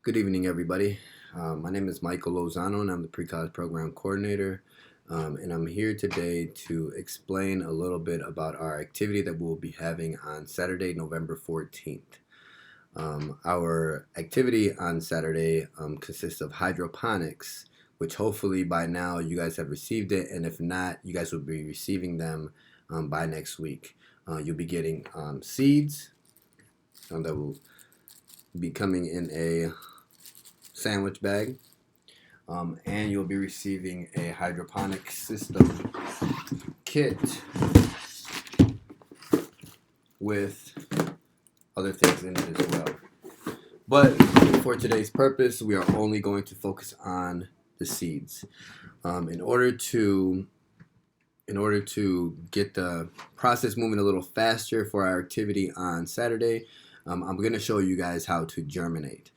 Good evening, everybody. My name is Michael Lozano, and I'm the Pre-College Program Coordinator. And I'm here today to explain a little bit about our activity that we'll be having on Saturday, November 14th. Our activity on Saturday consists of hydroponics, which hopefully by now you guys have received it, and if not, you guys will be receiving them by next week. You'll be getting seeds that will be coming in a sandwich bag, and you'll be receiving a hydroponic system kit with other things in it as well. But for today's purpose, we are only going to focus on the seeds. In order to get the process moving a little faster for our activity on Saturday, I'm going to show you guys how to germinate.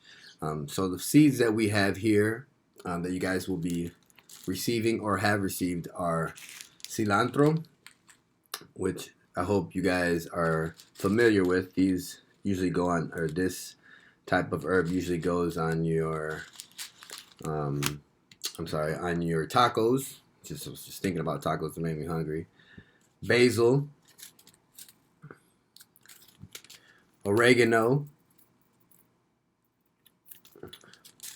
So the seeds that we have here that you guys will be receiving or have received are cilantro, which I hope you guys are familiar with. These usually go on, or this type of herb usually goes on your, on your tacos. I was just thinking about tacos, it made me hungry. Basil, oregano,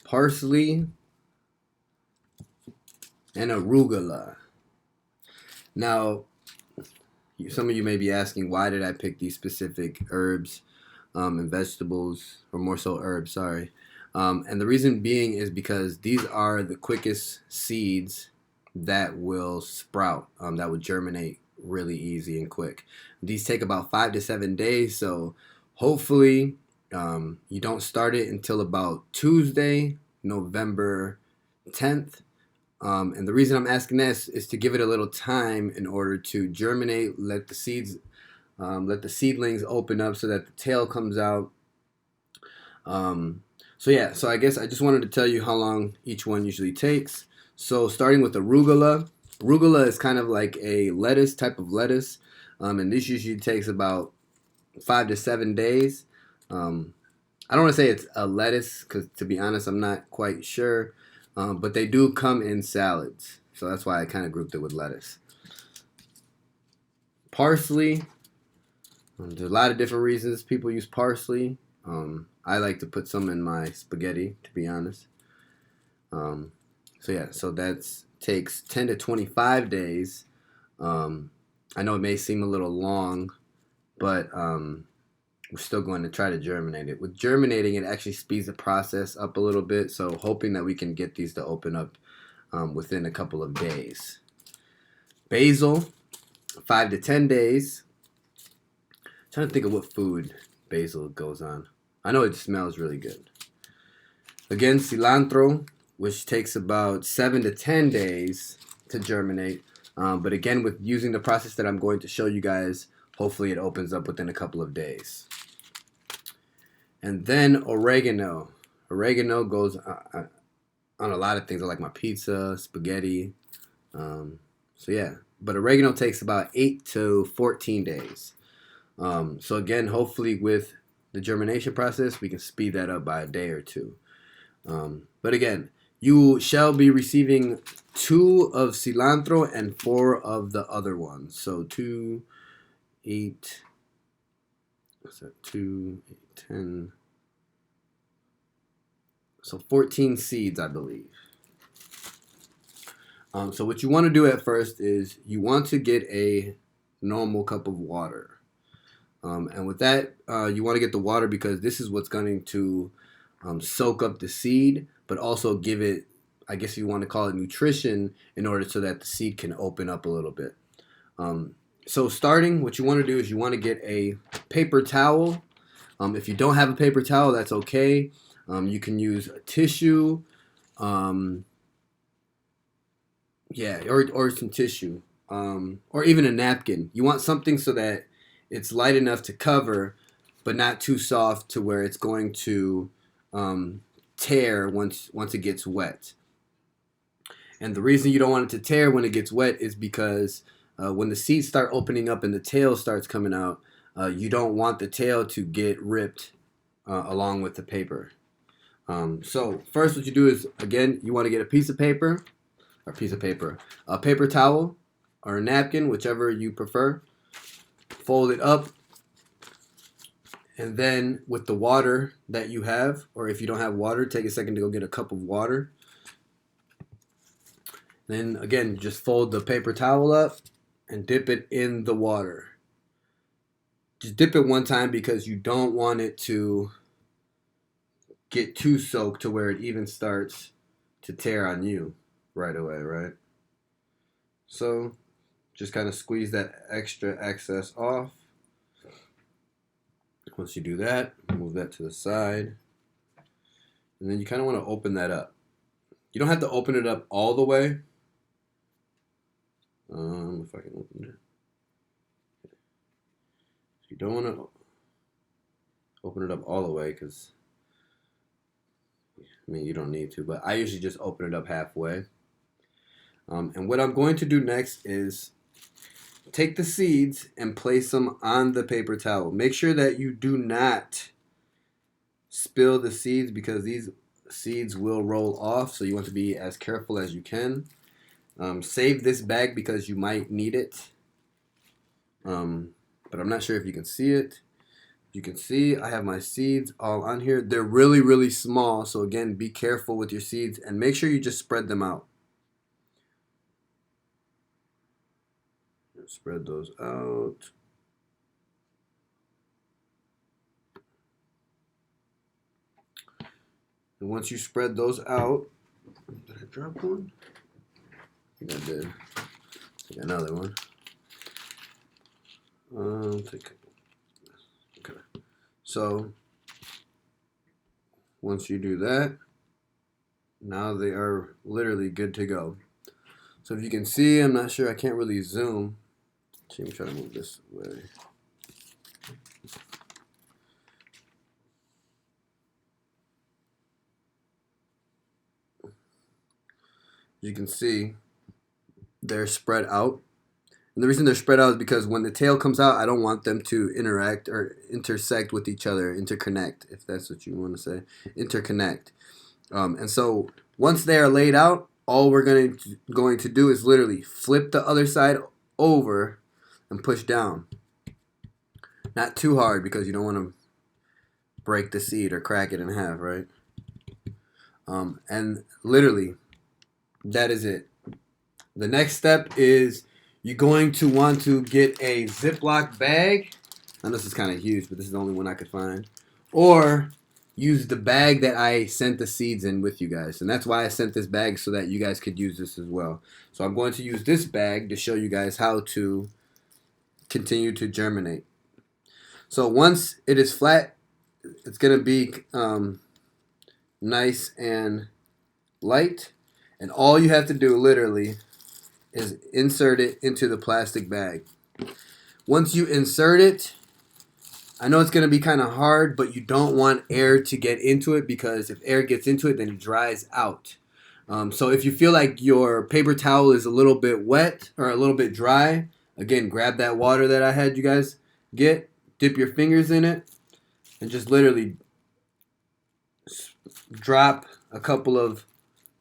parsley, and arugula. Now, some of you may be asking, why did I pick these specific herbs and vegetables, or more so herbs, sorry. And the reason being is because these are the quickest seeds that will sprout, that will germinate really easy and quick. These take about 5 to 7 days, so hopefully you don't start it until about Tuesday, November 10th. And the reason I'm asking this is to give it a little time in order to germinate, let the seedlings open up so that the tail comes out. So I guess I just wanted to tell you how long each one usually takes. So starting with arugula. Arugula is kind of like a lettuce, type of lettuce, and this usually takes about 5 to 7 days. I don't want to say it's a lettuce because, to be honest, I'm not quite sure. But they do come in salads, so that's why I kind of grouped it with lettuce. Parsley. There's a lot of different reasons people use parsley. I like to put some in my spaghetti, to be honest. So that takes 10 to 25 days. I know it may seem a little long, but we're still going to try to germinate it. With germinating, it actually speeds the process up a little bit, so hoping that we can get these to open up within a couple of days. Basil, 5 to 10 days. I'm trying to think of what food basil goes on. I know it smells really good. Again, cilantro, which takes about 7 to 10 days to germinate. But again, with using the process that I'm going to show you guys, hopefully it opens up within a couple of days. And then oregano. Oregano goes on a lot of things. I like my pizza, spaghetti. But oregano takes about 8 to 14 days. So again, hopefully with the germination process, we can speed that up by a day or two. But again, you shall be receiving 2 of cilantro and 4 of the other ones. So 2, 8, what's that? 2, 8, 10. So 14 seeds, I believe. So what you want to do at first is you want to get a normal cup of water. And with that, you want to get the water because this is what's going to soak up the seed, but also give it, I guess you want to call it nutrition in order so that the seed can open up a little bit. So starting, what you want to do is you want to get a paper towel. If you don't have a paper towel, that's okay. You can use a tissue, or some tissue, or even a napkin. You want something so that it's light enough to cover, but not too soft to where it's going to tear once it gets wet. And the reason you don't want it to tear when it gets wet is because when the seeds start opening up and the tail starts coming out, you don't want the tail to get ripped along with the paper. So first what you do is, again, you want to get a paper towel or a napkin, whichever you prefer. Fold it up, and then with the water that you have, or if you don't have water, take a second to go get a cup of water. Then again, just fold the paper towel up and dip it in the water. Just dip it one time because you don't want it to get too soaked to where it even starts to tear on you right away, right? So just kind of squeeze that extra excess off. Once you do that, move that to the side. And then you kind of want to open that up. You don't have to open it up all the way. If I can open it. You don't want to open it up all the way because, I mean, you don't need to, but I usually just open it up halfway. And what I'm going to do next is take the seeds and place them on the paper towel. Make sure that you do not spill the seeds because these seeds will roll off, so you want to be as careful as you can. Save this bag because you might need it. But I'm not sure if you can see it. You can see I have my seeds all on here. They're really, really small, so again, be careful with your seeds and make sure you just spread them out. Spread those out. And once you spread those out, did I drop one? I think I did. Take another one. Okay. So once you do that, now they are literally good to go. So if you can see, I'm not sure, I can't really zoom. Let me try to move this way. You can see they're spread out. And the reason they're spread out is because when the tail comes out, I don't want them to interact or intersect with each other, interconnect, if that's what you want to say, interconnect. And so once they are laid out, all we're going to do is literally flip the other side over and push down. Not too hard because you don't want to break the seed or crack it in half, right? And literally, that is it. The next step is you're going to want to get a Ziploc bag. Now this is kind of huge, but this is the only one I could find. Or use the bag that I sent the seeds in with you guys. And that's why I sent this bag, so that you guys could use this as well. So I'm going to use this bag to show you guys how to continue to germinate. So once it is flat, it's going to be nice and light. And all you have to do literally is insert it into the plastic bag. Once you insert it, I know it's going to be kind of hard, but you don't want air to get into it, because if air gets into it, then it dries out. So if you feel like your paper towel is a little bit wet or a little bit dry, again, grab that water that I had you guys get, dip your fingers in it, and just literally drop a couple of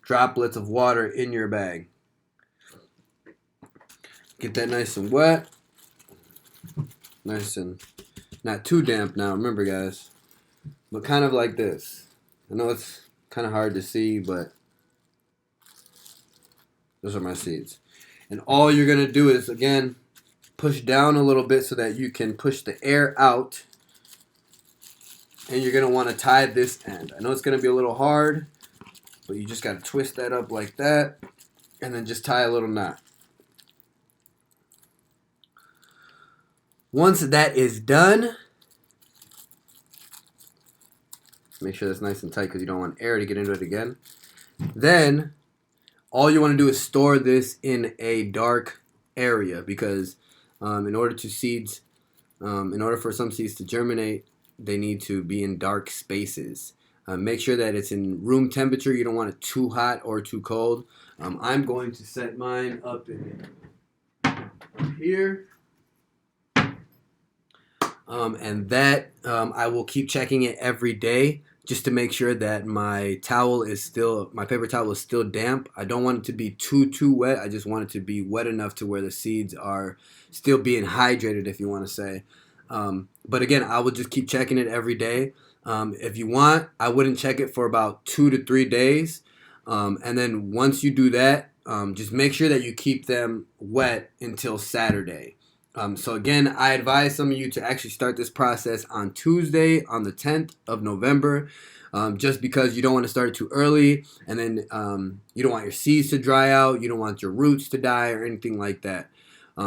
droplets of water in your bag. Get that nice and wet. Nice and not too damp now, remember guys. But kind of like this. I know it's kind of hard to see, but those are my seeds. And all you're going to do is, again, push down a little bit so that you can push the air out. And you're going to want to tie this end. I know it's going to be a little hard, but you just got to twist that up like that. And then just tie a little knot. Once that is done, make sure that's nice and tight because you don't want air to get into it again. Then all you want to do is store this in a dark area, because in order for some seeds to germinate, they need to be in dark spaces. Make sure that it's in room temperature. You don't want it too hot or too cold. I'm going to set mine up here. And that I will keep checking it every day just to make sure that my paper towel is still damp. I don't want it to be too wet. I just want it to be wet enough to where the seeds are still being hydrated, if you want to say. But again, I will just keep checking it every day. If you want, I wouldn't check it for about 2 to 3 days. And then once you do that, just make sure that you keep them wet until Saturday. So again, I advise some of you to actually start this process on Tuesday, on the 10th of November, just because you don't want to start it too early, and then you don't want your seeds to dry out, you don't want your roots to die or anything like that.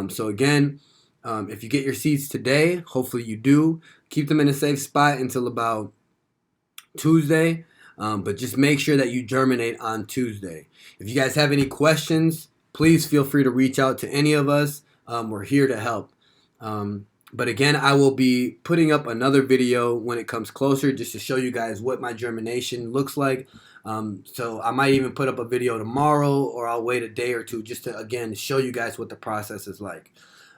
So again, if you get your seeds today, hopefully you do, keep them in a safe spot until about Tuesday, but just make sure that you germinate on Tuesday. If you guys have any questions, please feel free to reach out to any of us. We're here to help. But again, I will be putting up another video when it comes closer just to show you guys what my germination looks like. So I might even put up a video tomorrow, or I'll wait a day or two just to, again, show you guys what the process is like.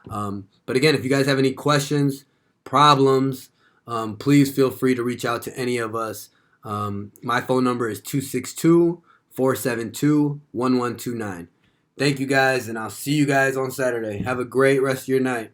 But again, if you guys have any questions, problems, please feel free to reach out to any of us. My phone number is 262-472-1129. Thank you guys, and I'll see you guys on Saturday. Have a great rest of your night.